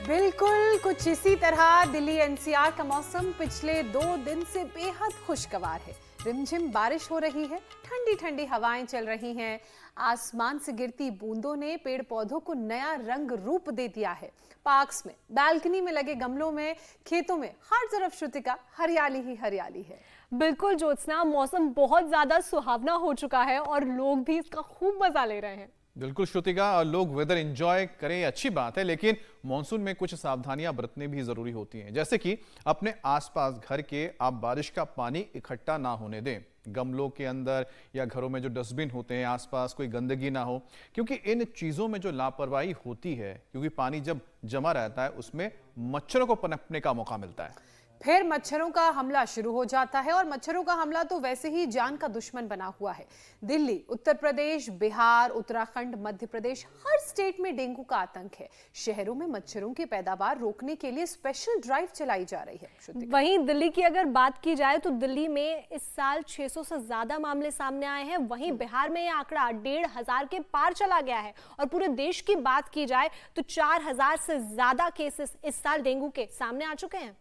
बिल्कुल कुछ इसी तरह दिल्ली एनसीआर का मौसम पिछले 2 दिन से बेहद खुशगवार है। रिमझिम बारिश हो रही है, ठंडी ठंडी हवाएं चल रही हैं। आसमान से गिरती बूंदों ने पेड़ पौधों को नया रंग रूप दे दिया है। पार्क्स में, बालकनी में लगे गमलों में, खेतों में हर तरफ श्रुतिका हरियाली ही हरियाली है। बिल्कुल ज्योत्सना, मौसम बहुत ज्यादा सुहावना हो चुका है और लोग भी इसका खूब मजा ले रहे हैं। बिल्कुल श्रुतिका, और लोग वेदर एंजॉय करें, अच्छी बात है, लेकिन मॉनसून में कुछ सावधानियां बरतने भी जरूरी होती हैं। जैसे कि अपने आसपास घर के आप बारिश का पानी इकट्ठा ना होने दें। गमलों के अंदर या घरों में जो डस्टबिन होते हैं आसपास कोई गंदगी ना हो, क्योंकि इन चीजों में जो लापरवाही होती है, क्योंकि पानी जब जमा रहता है उसमें मच्छरों को पनपने का मौका मिलता है। फिर मच्छरों का हमला शुरू हो जाता है और मच्छरों का हमला तो वैसे ही जान का दुश्मन बना हुआ है। दिल्ली, उत्तर प्रदेश, बिहार, उत्तराखंड, मध्य प्रदेश, हर स्टेट में डेंगू का आतंक है। शहरों में मच्छरों की पैदावार रोकने के लिए स्पेशल ड्राइव चलाई जा रही है। वहीं दिल्ली की अगर बात की जाए तो दिल्ली में इस साल 600 से ज्यादा मामले सामने आए हैं। वहीं बिहार में यह आंकड़ा 1500 के पार चला गया है और पूरे देश की बात की जाए तो 4000 से ज्यादा केसेस इस साल डेंगू के सामने आ चुके हैं।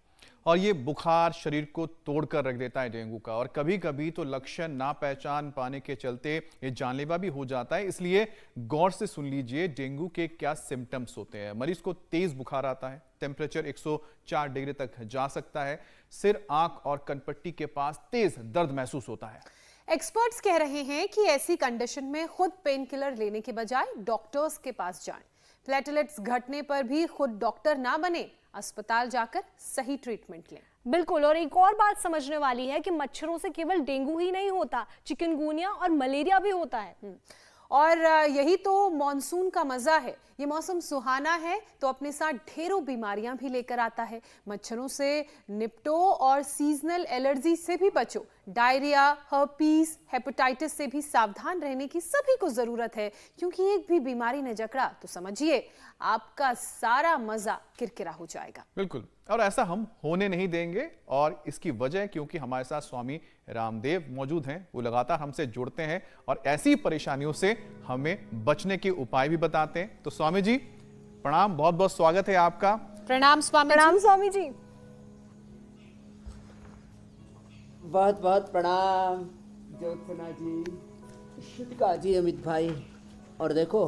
और ये बुखार शरीर को तोड़कर रख देता है डेंगू का, और कभी कभी तो लक्षण ना पहचान पाने के चलते ये जानलेवा भी हो जाता है। इसलिए गौर से सुन लीजिए डेंगू के क्या सिम्टम्स होते हैं। मरीज को तेज बुखार आता है, टेम्परेचर 104 डिग्री तक जा सकता है, सिर, आंख और कनपट्टी के पास तेज दर्द महसूस होता है। एक्सपर्ट्स कह रहे हैं कि ऐसी कंडीशन में खुद पेन किलर लेने के बजाय डॉक्टर्स के पास जाएं। प्लेटलेट्स घटने पर भी खुद डॉक्टर ना बने, अस्पताल जाकर सही ट्रीटमेंट लें। बिल्कुल, और एक और बात समझने वाली है कि मच्छरों से केवल डेंगू ही नहीं होता, चिकनगुनिया और मलेरिया भी होता है। और यही तो मॉनसून का मजा है। ये मौसम सुहाना है तो अपने साथ ढेरों बीमारियां भी लेकर आता है। मच्छरों से निपटो और सीजनल एलर्जी से भी बचो। डायरिया, हर्पीस, हेपेटाइटिस से भी सावधान रहने की सभी को जरूरत है, क्योंकि एक भी बीमारी ने जकड़ा तो समझिए आपका सारा मजा किरकिरा हो जाएगा। बिल्कुल, और ऐसा हम होने नहीं देंगे, और इसकी वजह क्योंकि हमारे साथ स्वामी रामदेव मौजूद हैं। वो लगातार हमसे जुड़ते हैं और ऐसी परेशानियों से हमें बचने के उपाय भी बताते हैं। तो स्वामी जी प्रणाम, बहुत बहुत स्वागत है आपका। प्रणाम स्वामी। प्रणाम स्वामी जी। बहुत बहुत प्रणाम ज्योत्सना जी, श्रुतिका जी, अमित भाई। और देखो,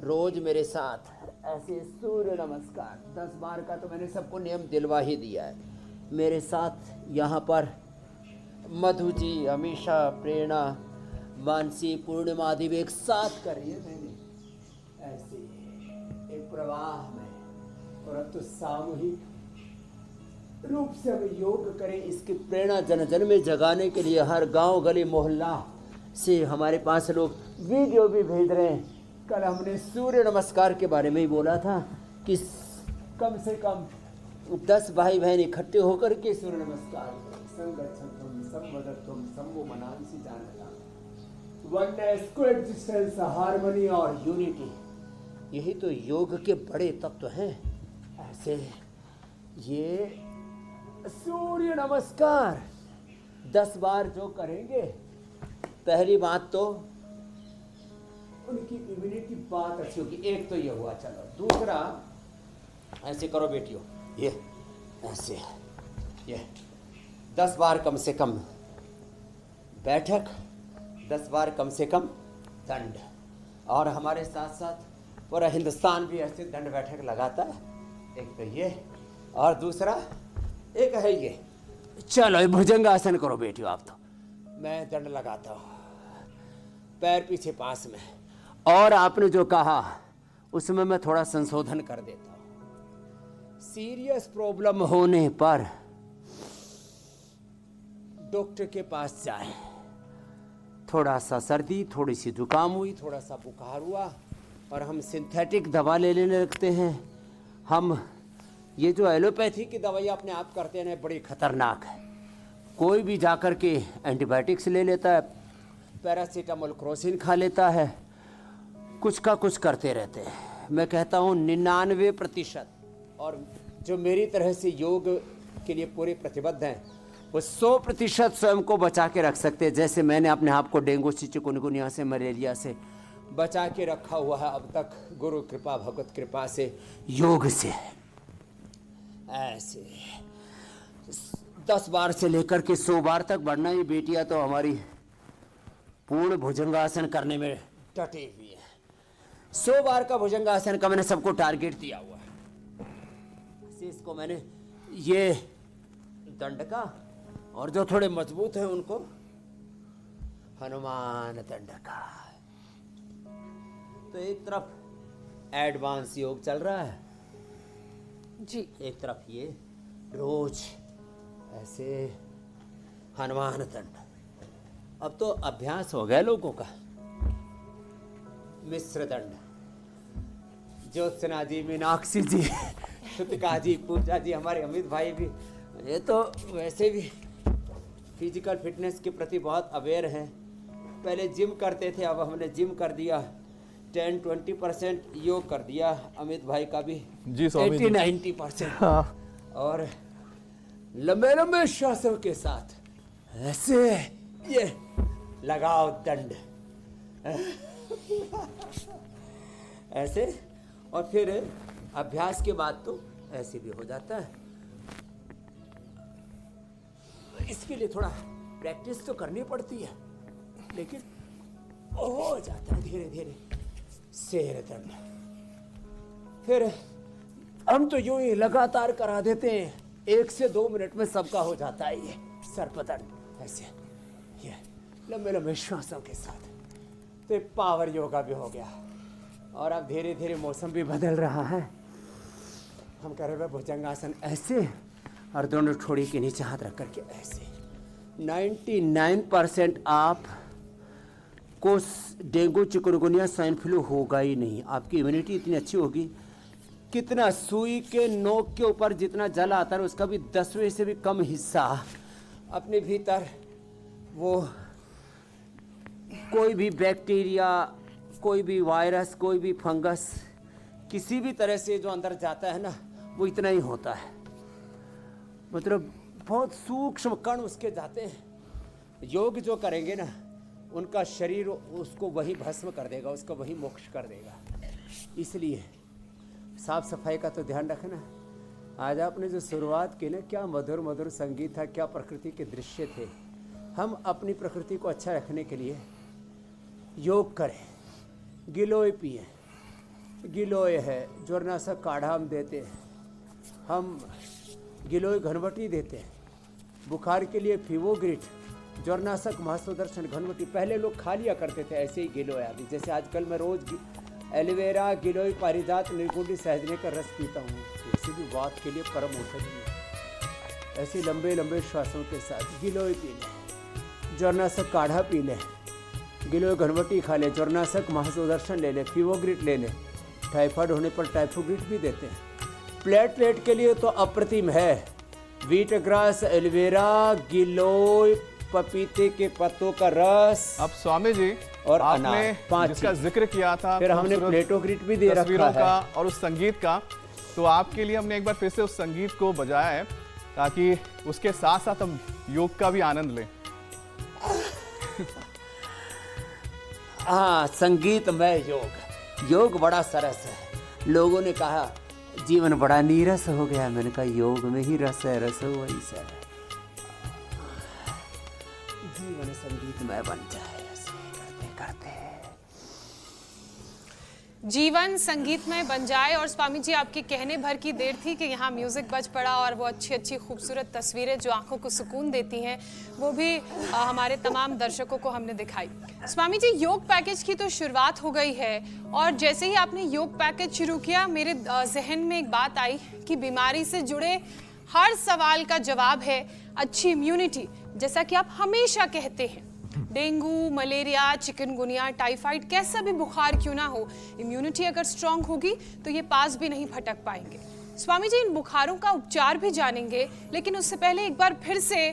रोज मेरे साथ ऐसे सूर्य नमस्कार 10 बार का तो मैंने सबको नियम दिलवा ही दिया है। मेरे साथ यहाँ पर मधु जी, अमीषा, प्रेरणा, मानसी, पूर्णिमा आदि भी एक साथ कर रही है। मैंने ऐसे एक प्रवाह में, और अब तो सामूहिक रूप से हम योग करें, इसकी प्रेरणा जन जन में जगाने के लिए हर गांव, गली, मोहल्ला से हमारे पास लोग वीडियो भी भेज रहे हैं। कल हमने सूर्य नमस्कार के बारे में ही बोला था कि कम से कम 10 भाई बहन इकट्ठे होकर के सूर्य नमस्कार संगच्छन्तुम संवदन्तुम संवो मनांसि जानता, वननेस, कोएग्जिस्टेंस, हार्मनी और यूनिटी, यही तो योग के बड़े तत्व हैं। ऐसे ये सूर्य नमस्कार 10 बार जो करेंगे, पहली बात तो उनकी इम्यूनिटी बात अच्छी होगी। एक तो ये हुआ। चलो दूसरा, ऐसे करो बेटियों, ये ऐसे, ये 10 बार कम से कम बैठक, 10 बार कम से कम दंड। और हमारे साथ साथ पूरा हिंदुस्तान भी ऐसे दंड बैठक लगाता है। एक तो ये, और दूसरा एक है ये। चलो भुजंगासन करो बेटियों आप। तो मैं दंड लगाता हूँ, पैर पीछे पास में, और आपने जो कहा उसमें मैं थोड़ा संशोधन कर देता हूं। सीरियस प्रॉब्लम होने पर डॉक्टर के पास जाएं। थोड़ा सा सर्दी, थोड़ी सी जुकाम हुई, थोड़ा सा बुखार हुआ, और हम सिंथेटिक दवा ले लेने लगते हैं। हम ये जो एलोपैथी की दवाई अपने आप करते हैं, बड़ी खतरनाक है। कोई भी जाकर के एंटीबायोटिक्स ले लेता है, पैरासीटामोल, क्रोसिन खा लेता है, कुछ का कुछ करते रहते हैं। मैं कहता हूँ 99%, और जो मेरी तरह से योग के लिए पूरे प्रतिबद्ध हैं, वो 100% स्वयं को बचा के रख सकते हैं। जैसे मैंने अपने आप को डेंगू से, चिकनगुनिया से, मलेरिया से बचा के रखा हुआ है अब तक, गुरु कृपा, भगवत कृपा से, योग से। ऐसे 10 बार से लेकर के 100 बार तक बढ़ना। ये बेटियां तो हमारी पूर्ण भुजंगासन करने में डटी हुई है। 100 बार का भुजंगासन का मैंने सबको टारगेट दिया हुआ है। इसको मैंने ये दंड का, और जो थोड़े मजबूत हैं उनको हनुमान दंड का। तो एक तरफ एडवांस योग चल रहा है जी, एक तरफ ये रोज ऐसे हनुमान दंड। अब तो अभ्यास हो गया लोगों का। मिश्र दंड, ज्योत्सना जी, मीनाक्षी जी, श्रुतिका जी, पूजा जी, हमारे अमित भाई भी, ये तो वैसे भी फिजिकल फिटनेस के प्रति बहुत अवेयर हैं। पहले जिम करते थे, अब हमने जिम कर दिया, 10-20% योग कर दिया। अमित भाई का भी जी 80-90%। हाँ। और लंबे लंबे श्वासों के साथ ऐसे ये लगाओ दंड ऐसे, और फिर अभ्यास के बाद तो ऐसे भी हो जाता है। इसके लिए थोड़ा प्रैक्टिस तो करनी पड़ती है, लेकिन हो जाता है धीरे धीरे। शेर दंड, फिर हम तो यूं ही लगातार करा देते हैं, 1 से 2 मिनट में सबका हो जाता है। ये सर्पदंड ऐसे, ये लंबे लंबे श्वासों के साथ। तो एक पावर योगा भी हो गया। और अब धीरे धीरे मौसम भी बदल रहा है। हम कर रहे हैं भुजंगासन ऐसे, और दोनों ठोड़ी के नीचे हाथ रख करके ऐसे। 99% आप को डेंगू, चिकनगुनिया, स्वाइन फ्लू होगा ही नहीं। आपकी इम्यूनिटी इतनी अच्छी होगी। कितना सुई के नोक के ऊपर जितना जल आता है उसका भी 10वें से भी कम हिस्सा अपने भीतर, वो कोई भी बैक्टीरिया, कोई भी वायरस, कोई भी फंगस, किसी भी तरह से जो अंदर जाता है ना, वो इतना ही होता है। मतलब बहुत सूक्ष्म कण उसके जाते हैं। योग जो करेंगे ना, उनका शरीर उसको वही भस्म कर देगा, उसको वही मोक्ष कर देगा। इसलिए साफ सफाई का तो ध्यान रखना। आज आपने जो शुरुआत की ना, क्या मधुर मधुर संगीत था, क्या प्रकृति के दृश्य थे। हम अपनी प्रकृति को अच्छा रखने के लिए योग करें, गिलोय पिए। गिलोय है ज्वरनाशक काढ़ा हम देते हैं, हम गिलोय घनवटी देते हैं। बुखार के लिए फीवोग्रिट, ज्वरनाशक, महासुदर्शन, घनवटी। पहले लोग खा लिया करते थे ऐसे ही गिलोय आदि। जैसे आजकल मैं रोज एलोवेरा, गिलोय, पारिजात, निर्गुंडी, सहजने का रस पीता हूँ। इसी भी वात के लिए परम औषधि है। ऐसे लंबे लंबे श्वासों के साथ गिलोय पी लें, ज्वरनाशक काढ़ा पी लें, गिलोय घनवटी खा लें, ज्वरनाशक महासुदर्शन ले लें, फीवोग्रिट ले लें। टाइफाइड होने पर टाइफोग्रिट भी देते हैं। प्लेटलेट के लिए तो अप्रतिम है। व्हीट ग्रास, एलोवेरा, गिलोय, पपीते के पत्तों का रस। अब स्वामी जी, और आपने अनार, जिसका जिक्र किया था, फिर हमने प्लेटोग्रिट भी दे रखा का है। और उस संगीत का, तो आपके लिए हमने एक बार फिर से उस संगीत को बजाया है, ताकि उसके साथ साथ हम योग का भी आनंद लें। हाँ, संगीतमय योग। योग बड़ा सरस है। लोगों ने कहा जीवन बड़ा नीरस हो गया। मैंने कहा योग में ही रस है, रस हो वही से जीवन संगीतमय बन जाए। ऐसे करते करते जीवन संगीतमय बन जाए। और स्वामी जी, आपके कहने भर की देर थी कि यहाँ म्यूजिक बज पड़ा, और वो अच्छी अच्छी खूबसूरत तस्वीरें जो आंखों को सुकून देती हैं, वो भी हमारे तमाम दर्शकों को हमने दिखाई। स्वामी जी, योग पैकेज की तो शुरुआत हो गई है, और जैसे ही आपने योग पैकेज शुरू किया, मेरे जहन में एक बात आई कि बीमारी से जुड़े हर सवाल का जवाब है अच्छी इम्यूनिटी। जैसा कि आप हमेशा कहते हैं, डेंगू, मलेरिया, चिकनगुनिया, टाइफाइड, कैसा भी बुखार क्यों ना हो, इम्यूनिटी अगर स्ट्रांग होगी तो ये पास भी नहीं फटक पाएंगे। स्वामी जी, इन बुखारों का उपचार भी जानेंगे, लेकिन उससे पहले एक बार फिर से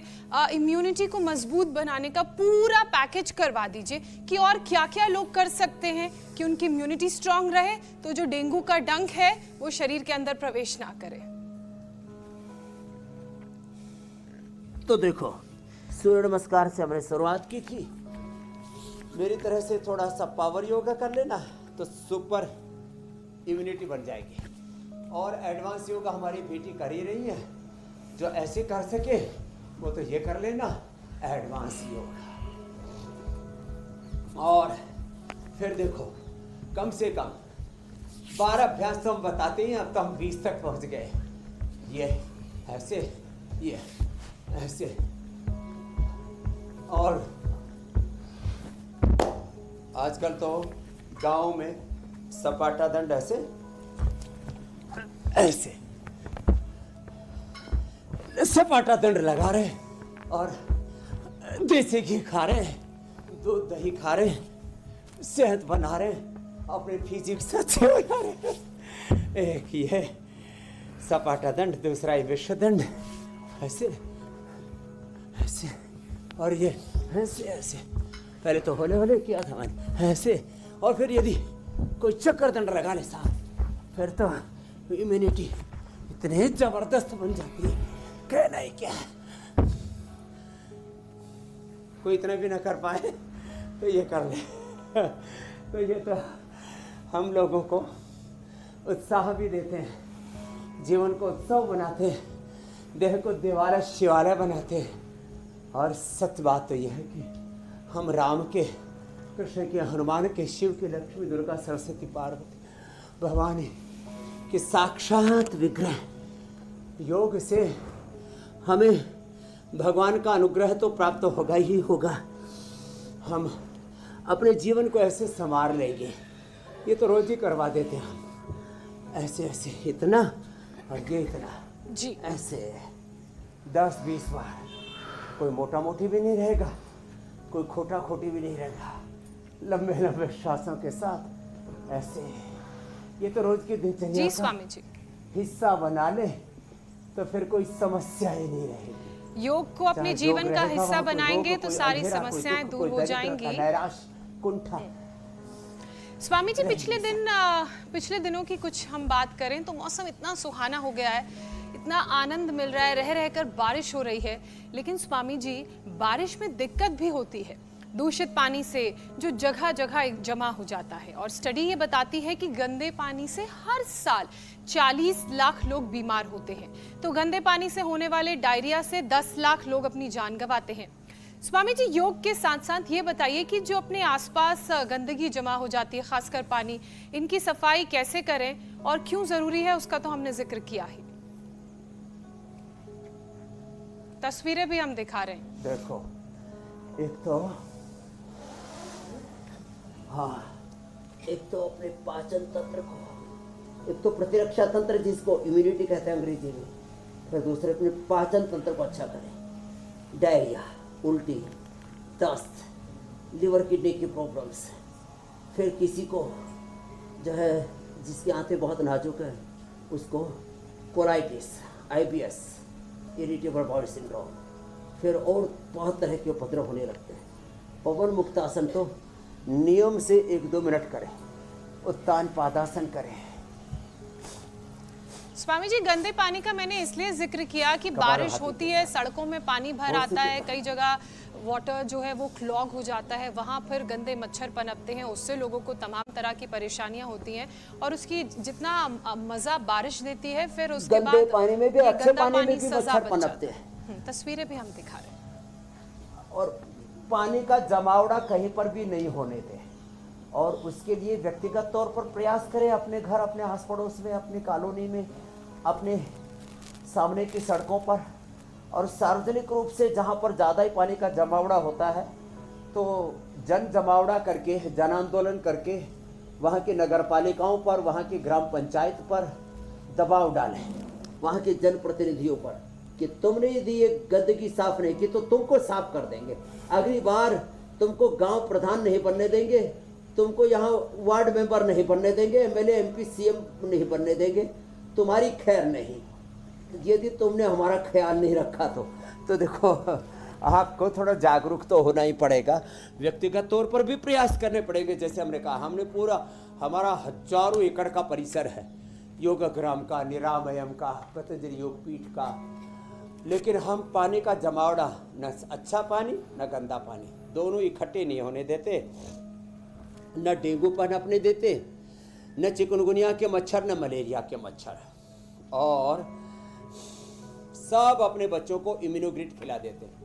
इम्यूनिटी को मजबूत बनाने का पूरा पैकेज करवा दीजिए कि और क्या क्या लोग कर सकते हैं कि उनकी इम्यूनिटी स्ट्रांग रहे, तो जो डेंगू का डंक है वो शरीर के अंदर प्रवेश ना करे। तो देखो, सूर्य नमस्कार से हमने शुरुआत की थी। मेरी तरह से थोड़ा सा पावर योगा कर लेना तो सुपर इम्यूनिटी बन जाएगी। और एडवांस योगा हमारी बेटी कर ही रही है। जो ऐसे कर सके वो तो ये कर लेना एडवांस योगा। और फिर देखो कम से कम 12 अभ्यास तो हम बताते हैं, अब तो हम 20 तक पहुंच गए। ये ऐसे, ये ऐसे, और आजकल तो गांव में सपाटा दंड ऐसे ऐसे सपाटा दंड लगा रहे और देसी घी खा रहे, दूध दही खा रहे, सेहत बना रहे, अपने फिजिक्स अच्छे बना रहे। एक ये सपाटा दंड, दूसरा ये विश्व दंड, ऐसे ऐसे, और ये ऐसे ऐसे। पहले तो होले होले किया था मैंने ऐसे, और फिर यदि कोई चक्कर दंड लगा ले साहब, फिर तो इम्यूनिटी इतने जबरदस्त बन जाती है, कहना ही क्या। कोई इतना भी ना कर पाए तो ये कर ले। तो ये तो हम लोगों को उत्साह भी देते हैं, जीवन को उत्सव बनाते हैं, देह को देवालय शिवालय बनाते हैं। और सत्य बात तो यह है कि हम राम के, कृष्ण के, हनुमान के, शिव के, लक्ष्मी, दुर्गा, सरस्वती, पार्वती, भवानी के साक्षात विग्रह। योग से हमें भगवान का अनुग्रह तो प्राप्त होगा ही होगा, हम अपने जीवन को ऐसे संवार लेंगे। ये तो रोज ही करवा देते हैं हम, ऐसे ऐसे इतना और ये इतना जी, ऐसे 10-20 बार। कोई मोटा मोटी भी नहीं रहेगा, कोई खोटा खोटी भी नहीं रहेगा, लंबे लंबे श्वासों के साथ ऐसे। ये तो रोज की दिनचर्या जी का स्वामी जी। हिस्सा बना ले तो फिर कोई समस्या ही नहीं रहेगी। योग को अपने चाहे जीवन योग का रहेगा, हिस्सा वहाँ कोई बनाएंगे रोग, तो कोई सारी अंधेरा, कोई समस्याएं दुख, दूर कोई हो दरिद्रता, जाएंगी। नैराश, कुंठा। स्वामी जी, पिछले दिनों की कुछ हम बात करें तो मौसम इतना सुहाना हो गया है, इतना आनंद मिल रहा है, रह रहकर बारिश हो रही है। लेकिन स्वामी जी, बारिश में दिक्कत भी होती है, दूषित पानी से जो जगह जगह जमा हो जाता है। और स्टडी ये बताती है कि गंदे पानी से हर साल 40 लाख लोग बीमार होते हैं। तो गंदे पानी से होने वाले डायरिया से 10 लाख लोग अपनी जान गंवाते हैं। स्वामी जी, योग के साथ साथ ये बताइए कि जो अपने आसपास गंदगी जमा हो जाती है, खासकर पानी, इनकी सफाई कैसे करें और क्यों जरूरी है, उसका तो हमने जिक्र किया ही। तस्वीरें भी हम दिखा रहे हैं। देखो, एक तो एक तो अपने पाचन तंत्र को, एक तो प्रतिरक्षा तंत्र जिसको इम्यूनिटी कहते हैं अंग्रेजी में, फिर दूसरे अपने पाचन तंत्र को अच्छा करें। डायरिया, उल्टी, दस्त, लिवर किडनी की प्रॉब्लम्स, फिर किसी को जो है जिसकी आंतें बहुत नाजुक है उसको colitis, IBS, irritable bowel syndrome, फिर और बहुत तरह के उपद्रव होने लगते हैं। पवन मुक्तासन तो नियम से 1-2 मिनट करें, उत्तान पादासन करें। स्वामी जी, गंदे पानी का मैंने इसलिए जिक्र किया कि बारिश होती है, सड़कों में पानी भर आता है, कई जगह वाटर जो है वो क्लॉग हो जाता है, वहाँ फिर गंदे मच्छर पनपते हैं, उससे लोगों को तमाम तरह की परेशानियां होती हैं। और उसकी जितना मजा बारिश देती है, फिर उसके बाद गंदे पानी में भी, अच्छे पानी में भी मच्छर पनपते हैं। तस्वीरें भी हम दिखा रहे हैं। और पानी का जमावड़ा कहीं पर भी नहीं होने दें, और उसके लिए व्यक्तिगत तौर पर प्रयास करें, अपने घर, अपने आस पड़ोस में, अपनी कॉलोनी में, अपने सामने की सड़कों पर, और सार्वजनिक रूप से जहाँ पर ज़्यादा ही पानी का जमावड़ा होता है तो जन जमावड़ा करके, जन आंदोलन करके वहाँ की नगर पालिकाओं पर, वहाँ की ग्राम पंचायत पर दबाव डालें, वहाँ के जनप्रतिनिधियों पर कि तुमने यदि ये गंदगी साफ नहीं की तो तुमको साफ कर देंगे, अगली बार तुमको गांव प्रधान नहीं बनने देंगे, तुमको यहाँ वार्ड मेंबर नहीं बनने देंगे, MLA MP CM नहीं बनने देंगे, तुम्हारी खैर नहीं, यदि तुमने हमारा ख्याल नहीं रखा तो देखो आपको थोड़ा जागरूक तो होना ही पड़ेगा, व्यक्तिगत तौर पर भी प्रयास करने पड़ेंगे। जैसे हमने कहा, हमने पूरा हमारा हजारों एकड़ का परिसर है योगग्राम का, निरामयम का, पतंजलि योगपीठ का, लेकिन हम पानी का जमावड़ा, न अच्छा पानी न गंदा पानी, दोनों इकट्ठे नहीं होने देते, न डेंगू पनपने देते, न चिकनगुनिया के मच्छर, न मलेरिया के मच्छर। और सब अपने बच्चों को इम्यूनोग्रिड खिला देते हैं।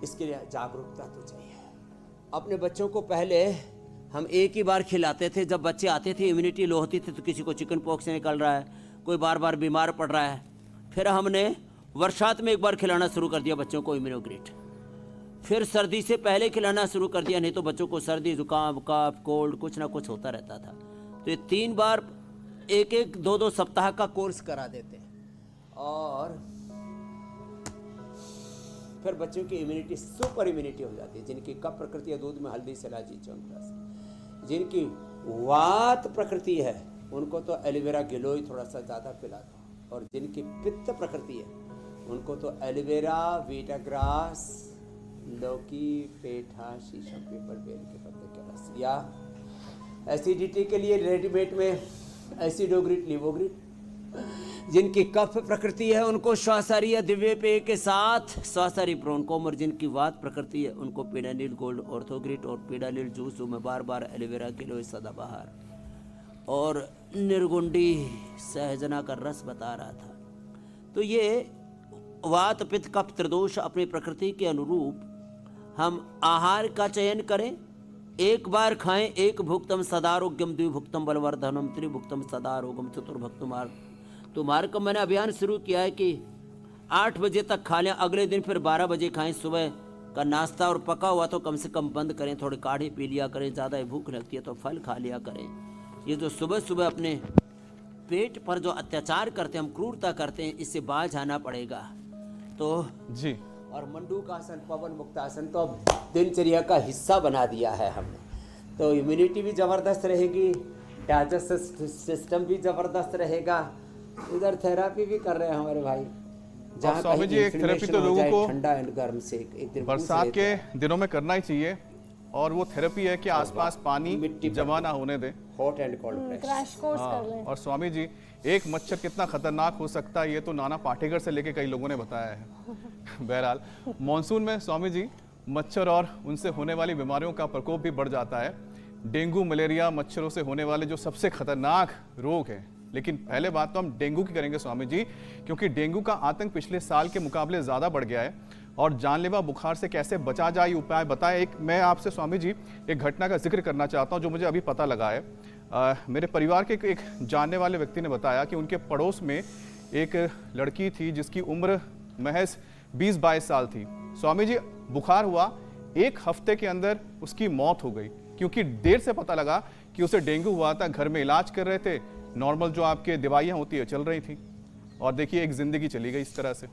इसके लिए जागरूकता तो चाहिए। अपने बच्चों को पहले हम एक ही बार खिलाते थे, जब बच्चे आते थे इम्यूनिटी लो होती थी तो किसी को चिकन पॉक्स से निकल रहा है, कोई बार बार बीमार पड़ रहा है। फिर हमने वर्षात में एक बार खिलाना शुरू कर दिया बच्चों को इम्यूनोग्रिड। फिर सर्दी से पहले खिलाना शुरू कर दिया, नहीं तो बच्चों को सर्दी जुकाम कफ कोल्ड कुछ ना कुछ होता रहता था। तो ये 3 बार 1-1 2-2 सप्ताह का कोर्स करा देते हैं और फिर बच्चों की इम्यूनिटी सुपर इम्यूनिटी हो जाती है। जिनकी कफ प्रकृति है दूध में हल्दी सलाजी च्यवनप्राश, जिनकी वात प्रकृति है उनको तो एलोवेरा गिलोय थोड़ा सा ज़्यादा पिला दो, और जिनकी पित्त प्रकृति है उनको तो एलोवेरा वीटाग्रास लौकी पेठा शीशम पीपल बेल के पत्ते का रस, या एसिडिटी के लिए रेडीमेड में एसिडोग्रिड लिवोग्रिड। जिनकी कफ प्रकृति है उनको श्वासारी या दिव्य पेय के साथ श्वासारी ब्रोंकोम, और जिनकी वात प्रकृति है उनको पीडानिल गोल्ड ऑर्थोग्रिड और पीडानिल जूस जो मैं बार बार एलोवेरा किलो सदाबहार और निर्गुंडी सहजना का रस बता रहा था। तो ये वात पित्त कफ त्रिदोष अपनी प्रकृति के अनुरूप हम आहार का चयन करें। एक बार खाएं, एक भुक्तम सदारोग्यम, द्विभुक्तम बलवर्धनम, त्रिभुक्तम सदारोगम, चतुर्भुक्तम तो मार्ग का मैंने अभियान शुरू किया है कि 8 बजे तक खा लें, अगले दिन फिर 12 बजे खाएं। सुबह का नाश्ता और पका हुआ तो कम से कम बंद करें, थोड़े काढ़े पी लिया करें, ज़्यादा भूख लगती है तो फल खा लिया करें। ये जो सुबह सुबह अपने पेट पर जो अत्याचार करते हैं, हम क्रूरता करते हैं, इससे बाज आना पड़ेगा। तो जी और मंडूकासन पवन मुक्तासन तो अब दिनचर्या का हिस्सा बना दिया है हमने। तो इम्यूनिटी भी ज़बरदस्त रहेगी, डाइजेस्टिव सिस्टम भी ज़बरदस्त रहेगा। इधर थेरेपी भी कर रहे हैं हमारे भाई। स्वामी जी एक थेरेपी तो लोगों को ठंडा एंड गर्म से एक दिन बरसात के दिनों में करना ही चाहिए, और वो थेरेपी है कि आसपास पानी जमा ना होने दें, hot and cold crash course कर लें। और स्वामी जी एक मच्छर कितना खतरनाक हो सकता है ये तो नाना पाटेकर से लेके कई लोगों ने बताया है। बहरहाल मॉनसून में स्वामी जी मच्छर और उनसे होने वाली बीमारियों का प्रकोप भी बढ़ जाता है। डेंगू मलेरिया मच्छरों से होने वाले जो सबसे खतरनाक रोग है। लेकिन पहले बात तो हम डेंगू की करेंगे स्वामी जी, क्योंकि डेंगू का आतंक पिछले साल के मुकाबले ज़्यादा बढ़ गया है। और जानलेवा बुखार से कैसे बचा जाए उपाय बताएं। एक मैं आपसे स्वामी जी एक घटना का जिक्र करना चाहता हूं जो मुझे अभी पता लगा है। मेरे परिवार के एक जानने वाले व्यक्ति ने बताया कि उनके पड़ोस में एक लड़की थी जिसकी उम्र महज 20-22 साल थी। स्वामी जी बुखार हुआ, 1 हफ्ते के अंदर उसकी मौत हो गई, क्योंकि देर से पता लगा कि उसे डेंगू हुआ था। घर में इलाज कर रहे थे, नॉर्मल जो आपके दवाइयाँ होती है चल रही थी, और देखिए एक जिंदगी चली गई इस तरह से।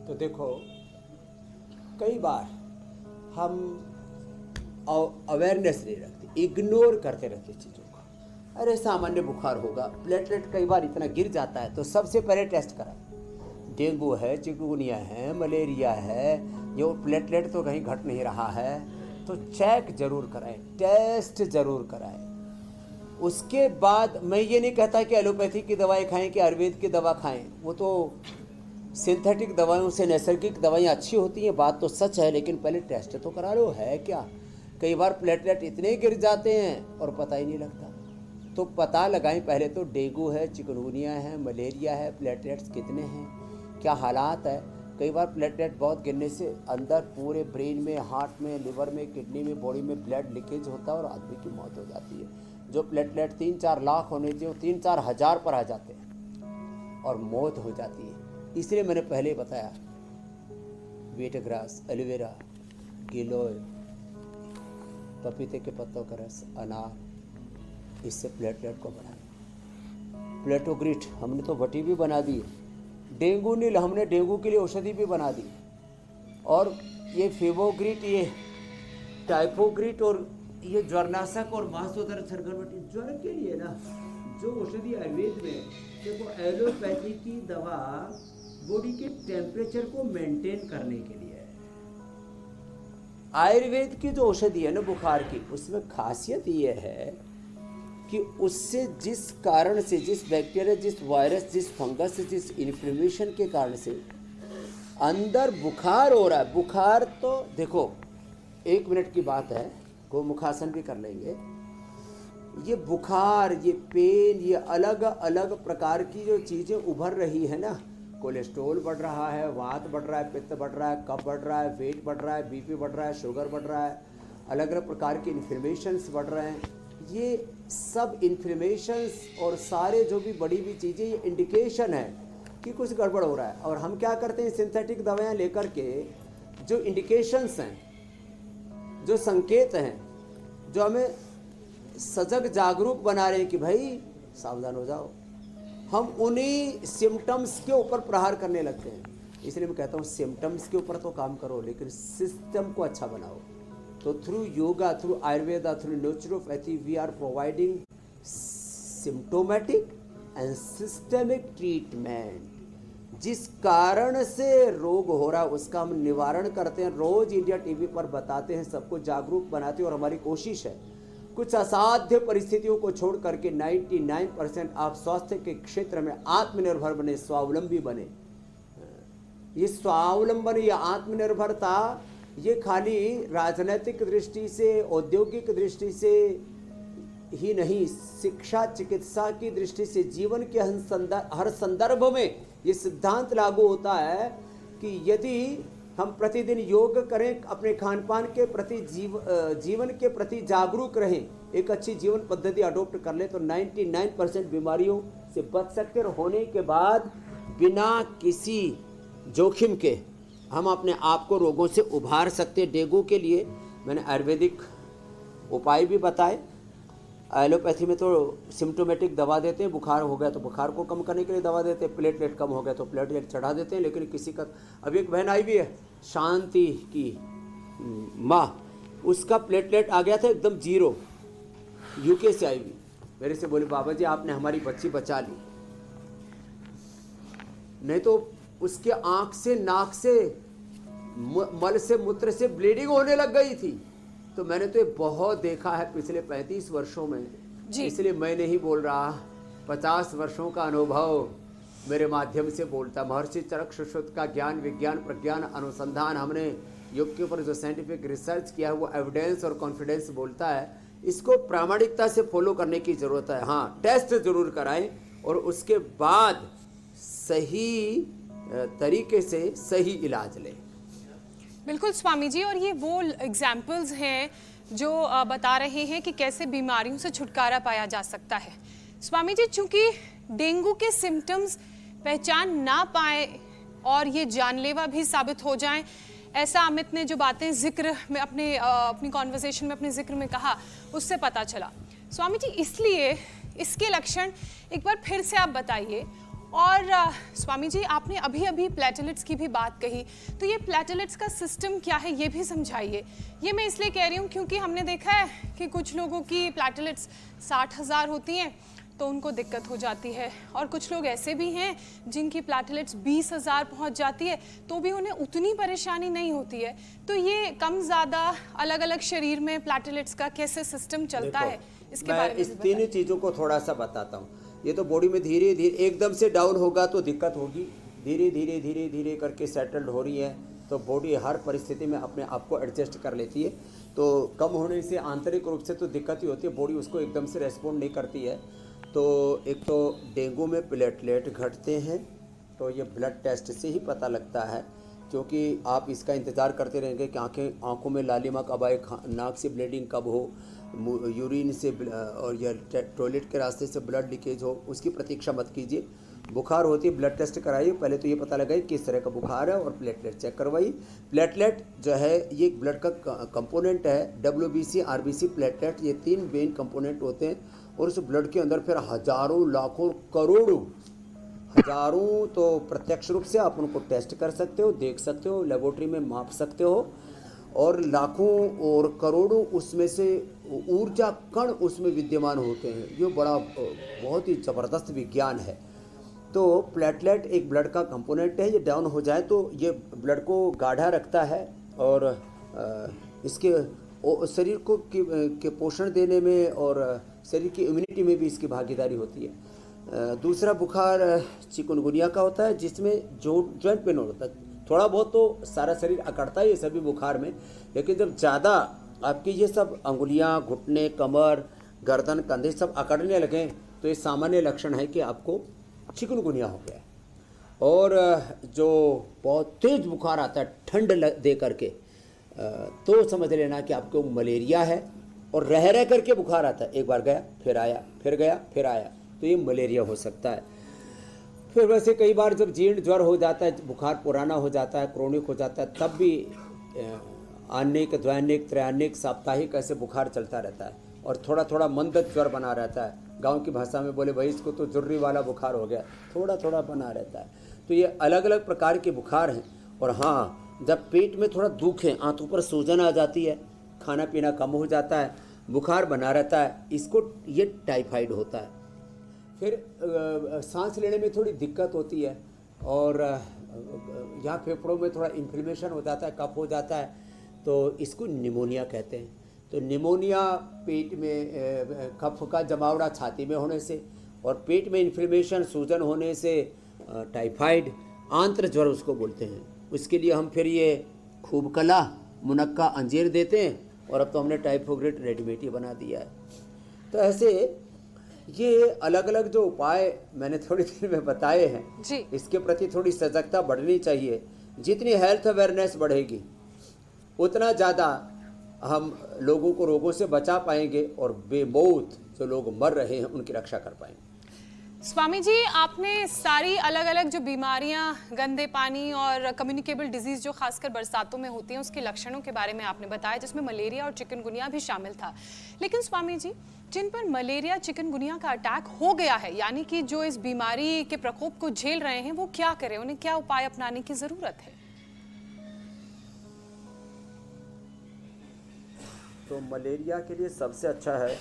तो देखो कई बार हम अवेयरनेस नहीं रखते, इग्नोर करते रहते चीज़ों को। अरे सामान्य बुखार होगा, प्लेटलेट कई बार इतना गिर जाता है तो सबसे पहले टेस्ट कराएं। डेंगू है, चिकनगुनिया है, मलेरिया है, ये प्लेटलेट तो कहीं घट नहीं रहा है तो चेक जरूर कराएं, टेस्ट जरूर कराएं। उसके बाद मैं ये नहीं कहता कि एलोपैथी की दवाई खाएं कि आयुर्वेद की दवा खाएं, वो तो सिंथेटिक दवाइयों से नैसर्गिक दवाइयाँ अच्छी होती हैं, बात तो सच है, लेकिन पहले टेस्ट तो करा लो है क्या। कई बार प्लेटलेट इतने गिर जाते हैं और पता ही नहीं लगता। तो पता लगाएं पहले तो डेंगू है, चिकनगुनिया है, मलेरिया है, प्लेटलेट्स कितने हैं, क्या हालात है। कई बार प्लेटलेट बहुत गिरने से अंदर पूरे ब्रेन में, हार्ट में, लिवर में, किडनी में, बॉडी में ब्लड लीकेज होता है और आदमी की मौत हो जाती है। जो प्लेटलेट 3-4 लाख होने चाहिए 3-4 हज़ार पर आ जाते हैं और मौत हो जाती है। इसलिए मैंने पहले बताया वीटाग्रास, एलोवेरा, गिलोय, पपीते के पत्तों का रस, अनार, इससे प्लेटलेट को बढ़ाएं। प्लेटोग्रिड हमने तो वटी भी बना दी, डेंगू नील हमने डेंगू के लिए औषधि भी बना दी, और ये फेवोग्रिड, ये टाइफोग्रिड और ये ज्वरनाशक और मांसोदर सरगरवटी ज्वर के लिए ना जो औषधि आयुर्वेद में, देखो एलोपैथी की दवा बॉडी के टेम्परेचर को मेंटेन करने के लिए है। आयुर्वेद की जो औषधि है ना बुखार की, उसमें खासियत ये है कि उससे जिस कारण से, जिस बैक्टीरिया, जिस वायरस, जिस फंगस से, जिस इन्फ्लेमेशन के कारण से अंदर बुखार हो रहा है, बुखार तो देखो 1 मिनट की बात है, गोमुखासन भी कर लेंगे। ये बुखार, ये पेन, ये अलग अलग प्रकार की जो चीज़ें उभर रही है ना, कोलेस्ट्रॉल बढ़ रहा है, वात बढ़ रहा है, पित्त बढ़ रहा है, कफ बढ़ रहा है, वेट बढ़ रहा है, बीपी बढ़ रहा है, शुगर बढ़ रहा है, अलग अलग प्रकार के इन्फ्लेमेशंस बढ़ रहे हैं। ये सब इन्फ्लेमेशंस और सारे जो भी बड़ी हुई चीज़ें, ये इंडिकेशन है कि कुछ गड़बड़ हो रहा है। और हम क्या करते हैं, सिंथेटिक दवाएं लेकर के जो इंडिकेशंस हैं, जो संकेत हैं, जो हमें सजग जागरूक बना रहे हैं कि भाई सावधान हो जाओ, हम उन्हीं सिम्टम्स के ऊपर प्रहार करने लगते हैं। इसलिए मैं कहता हूँ सिम्टम्स के ऊपर तो काम करो, लेकिन सिस्टम को अच्छा बनाओ। तो through yoga, through ayurveda, through naturopathy we are providing symptomatic and systemic treatment. जिस कारण से रोग हो रहा है उसका हम निवारण करते हैं, रोज इंडिया टीवी पर बताते हैं, सबको जागरूक बनाते हैं। और हमारी कोशिश है कुछ असाध्य परिस्थितियों को छोड़ करके 99% आप स्वास्थ्य के क्षेत्र में आत्मनिर्भर बने, स्वावलंबी बने। ये स्वावलंबन, ये आत्मनिर्भरता, ये खाली राजनीतिक दृष्टि से, औद्योगिक दृष्टि से ही नहीं, शिक्षा चिकित्सा की दृष्टि से, जीवन के हर संदर्भ में ये सिद्धांत लागू होता है कि यदि हम प्रतिदिन योग करें, अपने खान पान के प्रति, जीवन के प्रति जागरूक रहें, एक अच्छी जीवन पद्धति अडोप्ट कर लें, तो 99% बीमारियों से बच सकते हैं। होने के बाद बिना किसी जोखिम के हम अपने आप को रोगों से उभार सकते हैं। डेंगू के लिए मैंने आयुर्वेदिक उपाय भी बताए। एलोपैथी में तो सिम्टोमेटिक दवा देते हैं, बुखार हो गया तो बुखार को कम करने के लिए दवा देते हैं, प्लेटलेट कम हो गया तो प्लेटलेट चढ़ा देते हैं। लेकिन किसी का, अभी एक बहन आई भी है शांति की माँ, उसका प्लेटलेट आ गया था एकदम 0, यूके से आई हुई, मेरे से बोले बाबा जी आपने हमारी बच्ची बचा ली, नहीं तो उसके आँख से, नाक से, मल से, मूत्र से ब्लीडिंग होने लग गई थी। तो मैंने तो ये बहुत देखा है पिछले 35 वर्षों में, इसलिए मैं नहीं बोल रहा, 50 वर्षों का अनुभव मेरे माध्यम से बोलता। महर्षि चरक सुश्रुत का ज्ञान, विज्ञान, प्रज्ञान, अनुसंधान, हमने योग के ऊपर जो साइंटिफिक रिसर्च किया है वो एविडेंस और कॉन्फिडेंस बोलता है। इसको प्रामाणिकता से फॉलो करने की ज़रूरत है। हाँ, टेस्ट जरूर कराएं और उसके बाद सही तरीके से सही इलाज लें। बिल्कुल स्वामी जी, और ये वो एग्जाम्पल्स हैं जो बता रहे हैं कि कैसे बीमारियों से छुटकारा पाया जा सकता है। स्वामी जी, चूंकि डेंगू के सिम्टम्स पहचान ना पाए और ये जानलेवा भी साबित हो जाएं, ऐसा अमित ने जो बातें जिक्र में अपनी कॉन्वर्सेशन में अपने जिक्र में कहा, उससे पता चला। स्वामी जी, इसलिए इसके लक्षण एक बार फिर से आप बताइए। और स्वामी जी, आपने अभी अभी प्लेटलेट्स की भी बात कही, तो ये प्लेटलेट्स का सिस्टम क्या है ये भी समझाइए। ये मैं इसलिए कह रही हूँ क्योंकि हमने देखा है कि कुछ लोगों की प्लेटलेट्स 60,000 होती हैं तो उनको दिक्कत हो जाती है, और कुछ लोग ऐसे भी हैं जिनकी प्लेटलेट्स 20,000 पहुँच जाती है तो भी उन्हें उतनी परेशानी नहीं होती है। तो ये कम ज़्यादा अलग अलग शरीर में प्लेटलेट्स का कैसे सिस्टम चलता है, इसके बारे में इस तीनों चीज़ों को थोड़ा सा बताता हूँ। ये तो बॉडी में धीरे धीरे एकदम से डाउन होगा तो दिक्कत होगी, धीरे धीरे धीरे धीरे करके सेटल्ड हो रही है तो बॉडी हर परिस्थिति में अपने आप को एडजस्ट कर लेती है। तो कम होने से आंतरिक रूप से तो दिक्कत ही होती है, बॉडी उसको एकदम से रेस्पॉन्ड नहीं करती है। तो एक तो डेंगू में प्लेटलेट घटते हैं, तो ये ब्लड टेस्ट से ही पता लगता है, क्योंकि आप इसका इंतज़ार करते रहेंगे कि आँखों में लालिमा कब आए, नाक से ब्लीडिंग कब हो, यूरिन से और या टॉयलेट के रास्ते से ब्लड लीकेज हो, उसकी प्रतीक्षा मत कीजिए। बुखार होती है, ब्लड टेस्ट कराइए, पहले तो ये पता लगाइए किस तरह का बुखार है और प्लेटलेट चेक करवाइए। प्लेटलेट जो है ये ब्लड का कंपोनेंट है, WBC, RBC, प्लेटलेट, ये 3 मेन कंपोनेंट होते हैं। और उस ब्लड के अंदर फिर हजारों, लाखों, करोड़ों, हजारों तो प्रत्यक्ष रूप से आप उनको टेस्ट कर सकते हो, देख सकते हो, लेबोरेटरी में माप सकते हो, और लाखों और करोड़ों उसमें से ऊर्जा कण उसमें विद्यमान होते हैं। ये बहुत ही ज़बरदस्त विज्ञान है। तो प्लेटलेट एक ब्लड का कंपोनेंट है, ये डाउन हो जाए तो ये ब्लड को गाढ़ा रखता है और इसके शरीर को के पोषण देने में और शरीर की इम्यूनिटी में भी इसकी भागीदारी होती है। दूसरा बुखार चिकनगुनिया का होता है, जिसमें जॉइंट पेन होता है। थोड़ा बहुत तो सारा शरीर अकड़ता है ये सभी बुखार में, लेकिन जब ज़्यादा आपकी ये सब अंगुलियां, घुटने, कमर, गर्दन, कंधे सब अकड़ने लगें तो ये सामान्य लक्षण है कि आपको चिकनगुनिया हो गया है। और जो बहुत तेज बुखार आता है ठंड दे करके, तो समझ लेना कि आपको मलेरिया है। और रह रह करके बुखार आता है, एक बार गया फिर आया, फिर गया फिर आया, तो ये मलेरिया हो सकता है। फिर वैसे कई बार जब जीर्ण ज्वर हो जाता है, बुखार पुराना हो जाता है, क्रोनिक हो जाता है, तब भी आनिक, द्वैनिक, त्रैनिक, साप्ताहिक ऐसे बुखार चलता रहता है और थोड़ा थोड़ा मंद ज्वर बना रहता है। गांव की भाषा में बोले भाई इसको तो जुर्री वाला बुखार हो गया, थोड़ा थोड़ा बना रहता है। तो ये अलग अलग प्रकार के बुखार हैं। और हाँ, जब पेट में थोड़ा दुख है, आंतों पर सूजन आ जाती है, खाना पीना कम हो जाता है, बुखार बना रहता है, इसको ये टाइफाइड होता है। फिर सांस लेने में थोड़ी दिक्कत होती है और यहाँ फेफड़ों में थोड़ा इन्फ्लेमेशन हो जाता है, कफ हो जाता है, तो इसको निमोनिया कहते हैं। तो निमोनिया पेट में कफ का जमावड़ा छाती में होने से और पेट में इन्फ्लेमेशन, सूजन होने से टाइफाइड, आंत्र ज्वर उसको बोलते हैं। उसके लिए हम फिर ये खूब कला, मुनक्का, अंजीर देते हैं और अब तो हमने टाइफोग्रेट रेडीमेड ही बना दिया है। तो ऐसे ये अलग अलग जो उपाय मैंने थोड़ी देर में बताए हैं जी, इसके प्रति थोड़ी सजगता बढ़नी चाहिए। जितनी हेल्थ अवेयरनेस बढ़ेगी उतना ज़्यादा हम लोगों को रोगों से बचा पाएंगे और बेमौत जो लोग मर रहे हैं उनकी रक्षा कर पाएंगे। स्वामी जी, आपने सारी अलग अलग जो बीमारियां, गंदे पानी और कम्युनिकेबल डिजीज जो खासकर बरसातों में होती हैं, उसके लक्षणों के बारे में आपने बताया, जिसमें मलेरिया और चिकनगुनिया भी शामिल था। लेकिन स्वामी जी, जिन पर मलेरिया, चिकनगुनिया का अटैक हो गया है, यानी कि जो इस बीमारी के प्रकोप को झेल रहे हैं, वो क्या करें? उन्हें क्या उपाय अपनाने की जरूरत है? तो मलेरिया के लिए सबसे अच्छा है